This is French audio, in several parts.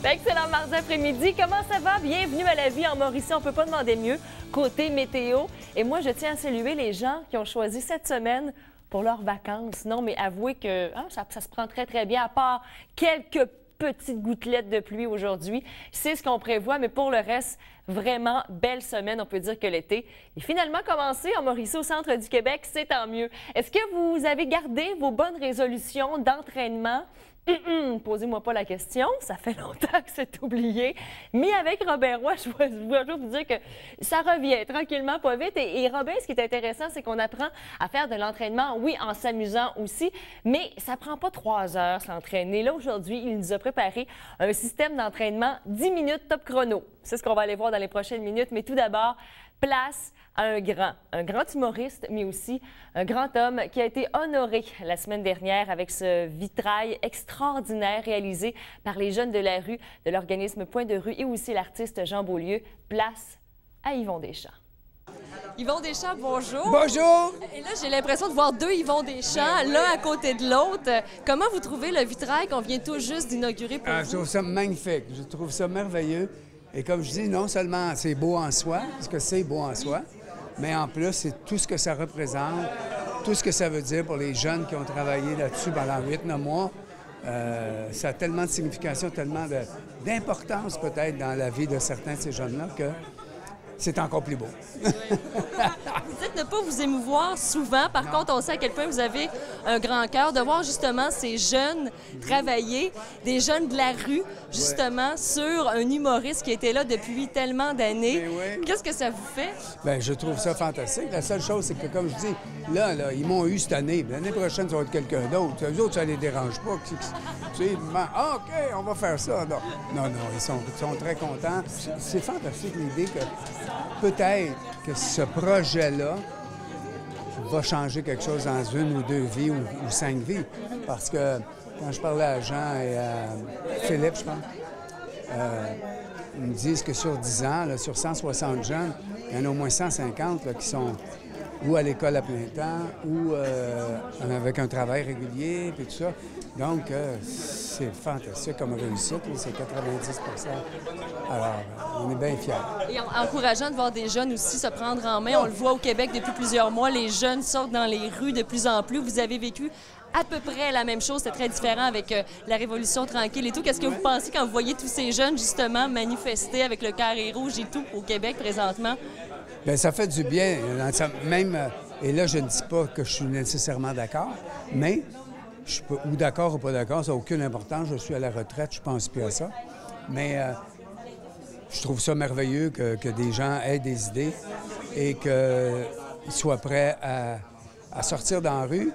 Excellent mardi après-midi. Comment ça va? Bienvenue à la vie en Mauricie. On ne peut pas demander mieux côté météo. Et moi, je tiens à saluer les gens qui ont choisi cette semaine pour leurs vacances. Non, mais avouez que ça se prend très, très bien, à part quelques petites gouttelettes de pluie aujourd'hui. C'est ce qu'on prévoit, mais pour le reste, vraiment belle semaine. On peut dire que l'été est finalement commencé en Mauricie, au centre du Québec. C'est tant mieux. Est-ce que vous avez gardé vos bonnes résolutions d'entraînement? Posez-moi pas la question, ça fait longtemps que c'est oublié. Mais avec Robin Roy, je dois vous dire que ça revient tranquillement, pas vite. Et Robin, ce qui est intéressant, c'est qu'on apprend à faire de l'entraînement, oui, en s'amusant aussi, mais ça prend pas 3 heures s'entraîner. Là, aujourd'hui, il nous a préparé un système d'entraînement 10 minutes top chrono. C'est ce qu'on va aller voir dans les prochaines minutes. Mais tout d'abord, place à un grand humoriste, mais aussi un grand homme qui a été honoré la semaine dernière avec ce vitrail extraordinaire réalisé par les jeunes de la rue de l'organisme Point de rue et aussi l'artiste Jean Beaulieu. Place à Yvon Deschamps. Yvon Deschamps, bonjour. Bonjour. Et là, j'ai l'impression de voir 2 Yvon Deschamps, l'un à côté de l'autre. Comment vous trouvez le vitrail qu'on vient tout juste d'inaugurer pour vous? Je trouve ça magnifique. Je trouve ça merveilleux. Et comme je dis, non seulement c'est beau en soi, parce que c'est beau en soi, mais en plus, c'est tout ce que ça représente, tout ce que ça veut dire pour les jeunes qui ont travaillé là-dessus pendant 8-9 mois. Ça a tellement de signification, tellement d'importance peut-être dans la vie de certains de ces jeunes-là que c'est encore plus beau. Vous dites ne pas vous émouvoir souvent. Par contre, on sait à quel point vous avez un grand cœur de voir justement ces jeunes travailler, des jeunes de la rue, justement, sur un humoriste qui était là depuis tellement d'années. Oui. Qu'est-ce que ça vous fait? Bien, je trouve ça fantastique. La seule chose, c'est que, comme je dis, là, ils m'ont eu cette année. L'année prochaine, ça va être quelqu'un d'autre. Eux autres, ça les dérange pas. Tu sais, OK, on va faire ça. Non, ils sont très contents. C'est fantastique l'idée que peut-être que ce projet-là va changer quelque chose dans 1 ou 2 vies ou 5 vies. Parce que quand je parlais à Jean et à Philippe, je pense, ils me disent que sur 10 ans, là, sur 160 jeunes, il y en a au moins 150 là, qui sont ou à l'école à plein temps ou avec un travail régulier, puis tout ça. Donc, c'est fantastique comme réussite, c'est 90 %. Alors, on est bien fiers. Et encourageant de voir des jeunes aussi se prendre en main. On le voit au Québec depuis plusieurs mois. Les jeunes sortent dans les rues de plus en plus. Vous avez vécu à peu près la même chose. C'est très différent avec la Révolution tranquille et tout. Qu'est-ce que vous pensez quand vous voyez tous ces jeunes, justement, manifester avec le carré rouge et tout au Québec présentement? Bien, ça fait du bien. Même, et là, je ne dis pas que je suis nécessairement d'accord, mais ou d'accord ou pas d'accord, ça n'a aucune importance. Je suis à la retraite, je ne pense plus à ça. Mais je trouve ça merveilleux que des gens aient des idées et qu'ils soient prêts à sortir dans la rue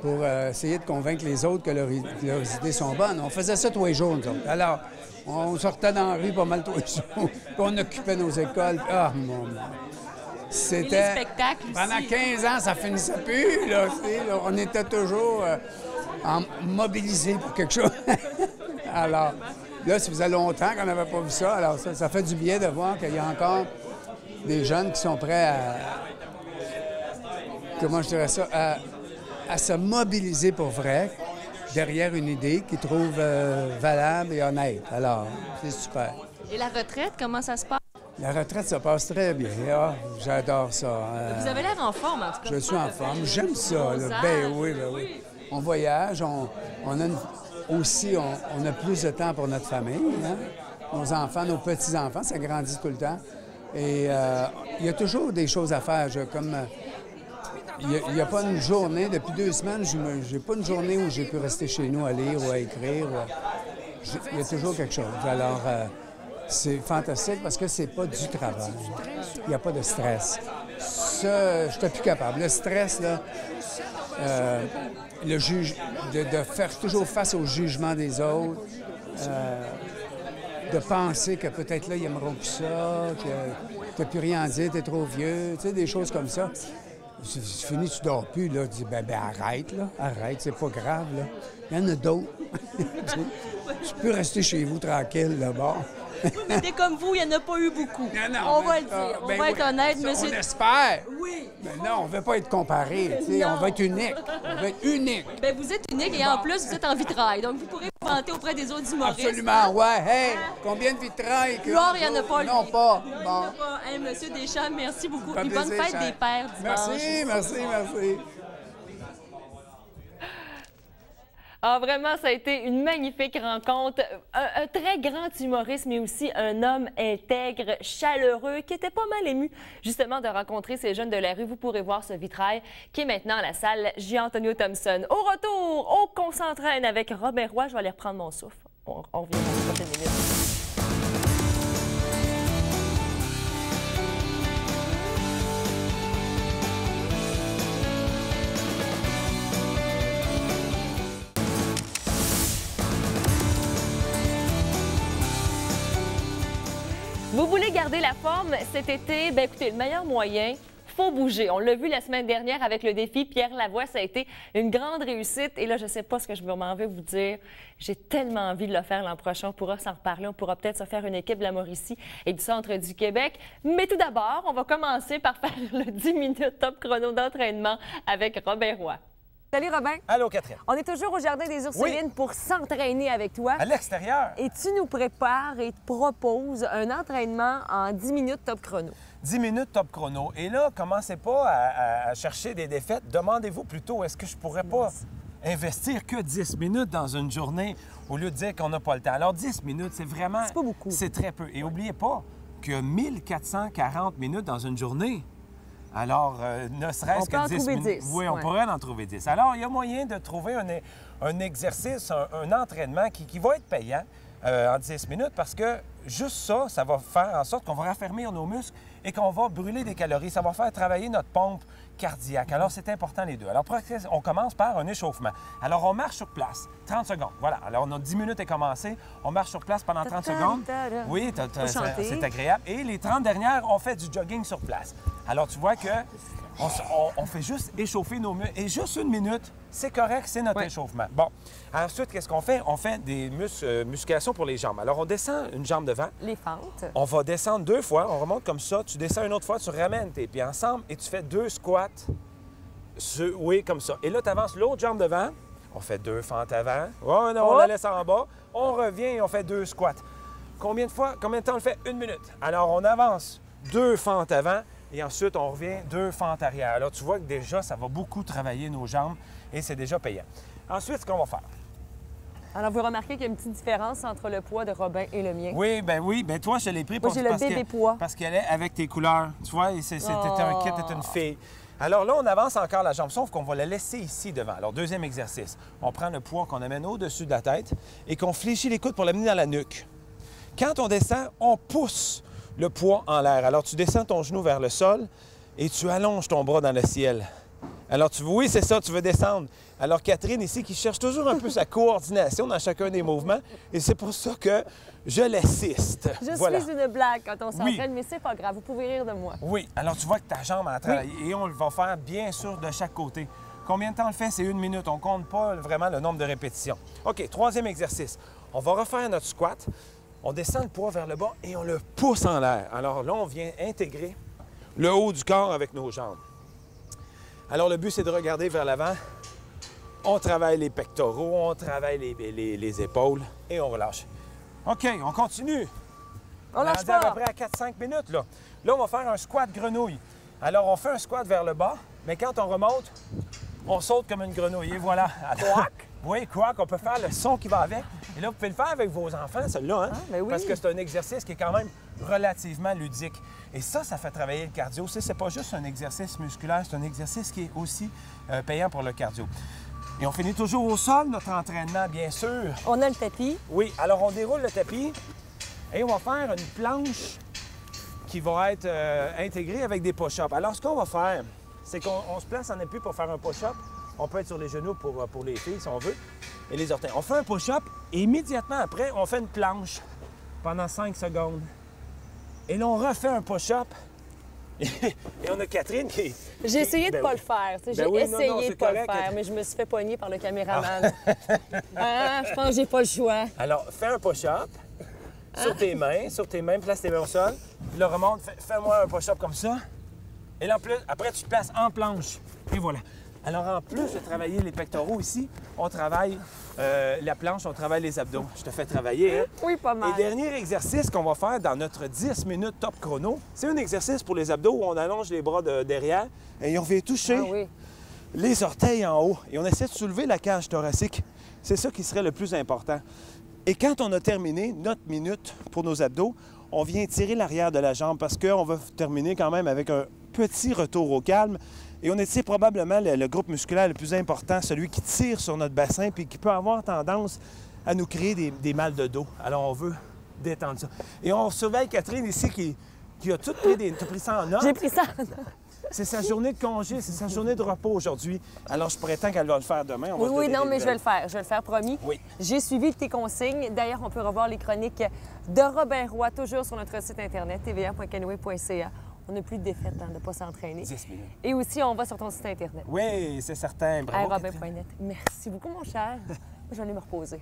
pour essayer de convaincre les autres que leurs idées sont bonnes. On faisait ça tous les jours, nous autres. Alors, on sortait dans la rue pas mal tous les jours, puis on occupait nos écoles. Ah, mon Dieu! C'était... Et les spectacles aussi. Pendant 15 ans, ça finissait plus, là. On était toujours mobilisés pour quelque chose. Alors, là, ça faisait longtemps qu'on n'avait pas vu ça. Alors, ça fait du bien de voir qu'il y a encore des jeunes qui sont prêts à... Comment je dirais ça? À se mobiliser pour vrai derrière une idée qu'ils trouvent valable et honnête. Alors, c'est super. Et la retraite, comment ça se passe? La retraite, ça passe très bien. Ah, j'adore ça. Vous avez l'air en forme, en tout cas. Je suis en forme. J'aime ça. Là. Ben oui. On voyage. On a plus de temps pour notre famille. Hein? Nos enfants, nos petits-enfants, ça grandit tout le temps. Et il y a toujours des choses à faire. Il n'y a pas une journée, depuis 2 semaines, j'ai pas une journée où j'ai pu rester chez nous à lire ou à écrire. Il y a toujours quelque chose. Alors, c'est fantastique parce que c'est pas du travail. Il n'y a pas de stress. Ça, je n'étais plus capable. Le stress, là, de faire toujours face au jugement des autres, de penser que peut-être là, ils n'aimeront plus ça, que tu n'as plus rien à dire, tu es trop vieux, tu sais, des choses comme ça. C'est fini, tu dors plus, là. Tu dis, ben arrête, là. Arrête, c'est pas grave, là. Il y en a d'autres. Tu peux rester chez vous tranquille, là-bas. Mais des comme vous, il n'y en a pas eu beaucoup. Non, on va le dire. On va être honnête, monsieur. On espère. Oui. Mais non, on ne veut pas être comparé. Tu sais, on va être unique. On va être unique. Bien, vous êtes unique et en plus, vous êtes en vitrail. Donc, vous pourrez vous vanter auprès des autres humoristes. Absolument, ouais. Hey, combien de vitrailles? Gloire, il n'y en a pas, lui. Non, pas. Il y en a Bon. pas. Hey, Monsieur Deschamps, merci beaucoup. Ça fait Puis bonne plaisir, fête cher. des pères dimanche. Merci. Ah, vraiment, ça a été une magnifique rencontre. Un très grand humoriste, mais aussi un homme intègre, chaleureux, qui était pas mal ému, justement, de rencontrer ces jeunes de la rue. Vous pourrez voir ce vitrail qui est maintenant à la salle J-Antonio Thompson. Au retour, qu'on s'entraîne avec Robin Roy. Je vais aller reprendre mon souffle. On revient dans les prochaines minutes. Vous voulez garder la forme cet été? Bien, écoutez, le meilleur moyen, faut bouger. On l'a vu la semaine dernière avec le défi Pierre Lavoie, ça a été une grande réussite. Et là, je ne sais pas ce que je m'en vais vous dire. J'ai tellement envie de le faire l'an prochain. On pourra s'en reparler. On pourra peut-être se faire une équipe de la Mauricie et du centre du Québec. Mais tout d'abord, on va commencer par faire le 10 minutes top chrono d'entraînement avec Robin Roy. Salut Robin. Allô, Catherine. On est toujours au Jardin des Ursulines pour s'entraîner avec toi. À l'extérieur. Et tu nous prépares et te proposes un entraînement en 10 minutes top chrono. 10 minutes top chrono. Et là, commencez pas à chercher des défaites. Demandez-vous plutôt, est-ce que je pourrais pas investir que 10 minutes dans une journée au lieu de dire qu'on n'a pas le temps? Alors, 10 minutes, c'est vraiment... C'est pas beaucoup. C'est très peu. Et n'oubliez pas que 1440 minutes dans une journée... Alors, ne serait-ce que 10 minutes. Oui, on pourrait en trouver 10. Alors, il y a moyen de trouver un exercice, un entraînement qui va être payant en 10 minutes parce que juste ça, ça va faire en sorte qu'on va raffermir nos muscles et qu'on va brûler des calories. Ça va faire travailler notre pompe cardiaque. Alors, c'est important les deux. Alors, on commence par un échauffement. Alors, on marche sur place, 30 secondes. Voilà. Alors, notre 10 minutes est commencé. On marche sur place pendant 30 secondes. Oui, c'est agréable. Et les 30 dernières, on fait du jogging sur place. Alors, tu vois que on fait juste échauffer nos muscles. Et juste une minute, c'est correct, c'est notre échauffement. Bon. Ensuite, qu'est-ce qu'on fait? On fait des musculations pour les jambes. Alors, on descend une jambe devant. Les fentes. On va descendre 2 fois. On remonte comme ça. Tu descends une autre fois, tu ramènes tes pieds ensemble et tu fais 2 squats. Oui, comme ça. Et là, tu avances l'autre jambe devant. On fait 2 fentes avant. Oh, non, on la laisse en bas. On revient et on fait 2 squats. Combien de fois? Combien de temps on le fait? 1 minute. Alors, on avance 2 fentes avant. Et ensuite, on revient 2 fentes arrière. Alors, tu vois que déjà, ça va beaucoup travailler nos jambes et c'est déjà payant. Ensuite, ce qu'on va faire. Alors, vous remarquez qu'il y a une petite différence entre le poids de Robin et le mien. Oui, ben toi, je l'ai pris Moi, j'ai le bébé poids. Parce qu'elle est avec tes couleurs. Tu vois, c'était un kit, c'était une fille. Alors là, on avance encore la jambe, sauf qu'on va la laisser ici devant. Alors, deuxième exercice. On prend le poids qu'on amène au-dessus de la tête et qu'on fléchit les coudes pour l'amener dans la nuque. Quand on descend, on pousse le poids en l'air. Alors, tu descends ton genou vers le sol et tu allonges ton bras dans le ciel. Alors, oui, c'est ça, tu veux descendre. Alors, Catherine, ici, qui cherche toujours un peu sa coordination dans chacun des mouvements, et c'est pour ça que je l'assiste. Je suis une blague quand on s'entraîne, mais c'est pas grave, vous pouvez rire de moi. Oui, alors tu vois que ta jambe a travaillé, et on le va faire, bien sûr, de chaque côté. Combien de temps on le fait? C'est 1 minute. On compte pas vraiment le nombre de répétitions. OK, troisième exercice. On va refaire notre squat. On descend le poids vers le bas et on le pousse en l'air. Alors là, on vient intégrer le haut du corps avec nos jambes. Alors, le but, c'est de regarder vers l'avant. On travaille les pectoraux, on travaille les épaules et on relâche. OK, on continue. On lâche est pas. à peu près à 4-5 minutes, là. Là, on va faire un squat grenouille. Alors, on fait un squat vers le bas, mais quand on remonte, on saute comme une grenouille. Et voilà. Quack. Oui, quack. On peut faire le son qui va avec. Et là, vous pouvez le faire avec vos enfants, celui-là, hein? Ah, ben oui. Parce que c'est un exercice qui est quand même relativement ludique. Et ça fait travailler le cardio. C'est pas juste un exercice musculaire, c'est un exercice qui est aussi payant pour le cardio. Et on finit toujours au sol, notre entraînement, bien sûr. On a le tapis. Oui, alors on déroule le tapis et on va faire une planche qui va être intégrée avec des push-ups. Alors, ce qu'on va faire, c'est qu'on se place en appui pour faire un push-up. On peut être sur les genoux pour les filles, si on veut, et les orteils. On fait un push-up et immédiatement après, on fait une planche pendant 5 secondes. Et là, on refait un push-up. Et on a Catherine qui... J'ai essayé de ne pas le faire. J'ai essayé de pas le faire, mais je me suis fait pogner par le caméraman. Je pense que j'ai pas le choix. Alors, fais un push-up sur tes mains, place tes mains au sol. Puis là, remonte, fais-moi un push-up comme ça. Et là, après, tu te places en planche. Et voilà. Alors, en plus de travailler les pectoraux ici, on travaille la planche, on travaille les abdos. Je te fais travailler, hein? Oui, pas mal. Et dernier exercice qu'on va faire dans notre 10 minutes top chrono, c'est un exercice pour les abdos où on allonge les bras derrière et on vient toucher les orteils en haut. Et on essaie de soulever la cage thoracique. C'est ça qui serait le plus important. Et quand on a terminé notre minute pour nos abdos, on vient tirer l'arrière de la jambe parce qu'on va terminer quand même avec un petit retour au calme. Et on étire probablement le groupe musculaire le plus important, celui qui tire sur notre bassin puis qui peut avoir tendance à nous créer des mal de dos. Alors, on veut détendre ça. Et on surveille Catherine ici qui a tout pris T'as pris ça en note? J'ai pris ça en note. C'est sa journée de congé, c'est sa journée de repos aujourd'hui. Alors, je prétends qu'elle va le faire demain. Oui, non, mais je vais le faire. Je vais le faire, promis. Oui. J'ai suivi tes consignes. D'ailleurs, on peut revoir les chroniques de Robin Roy, toujours sur notre site Internet, tva.canoë.ca. On n'a plus de défaite de ne pas s'entraîner. 10 minutes. Et aussi, on va sur ton site Internet. Oui, c'est certain. Bravo, Robin.net. Merci beaucoup, mon cher. Je vais aller me reposer.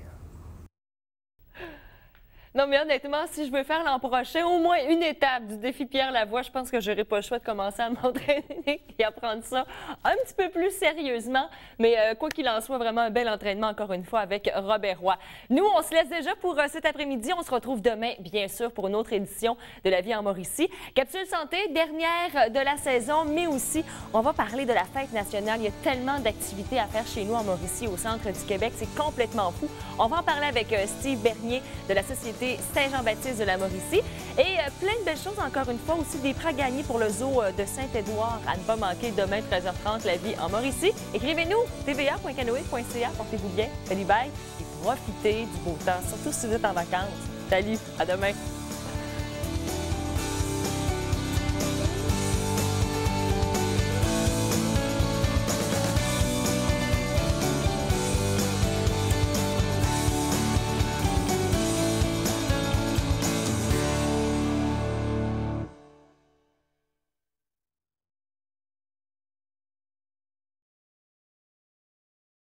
Non, mais honnêtement, si je veux faire l'an prochain au moins une étape du défi Pierre Lavoie, je pense que je n'aurai pas le choix de commencer à m'entraîner et à prendre ça un petit peu plus sérieusement. Mais quoi qu'il en soit, vraiment un bel entraînement, encore une fois, avec Robert Roy. Nous, on se laisse déjà pour cet après-midi. On se retrouve demain, bien sûr, pour une autre édition de La vie en Mauricie. Capsule santé, dernière de la saison, mais aussi, on va parler de la fête nationale. Il y a tellement d'activités à faire chez nous en Mauricie, au centre du Québec. C'est complètement fou. On va en parler avec Steve Bernier de la Société Saint-Jean-Baptiste de la Mauricie. Et plein de belles choses, encore une fois, aussi des prix à gagner pour le zoo de Saint-Édouard à ne pas manquer demain, 13h30, La vie en Mauricie. Écrivez-nous, tva.canoë.ca. Portez-vous bien, faites bye et profitez du beau temps, surtout si vous êtes en vacances. Salut, à demain.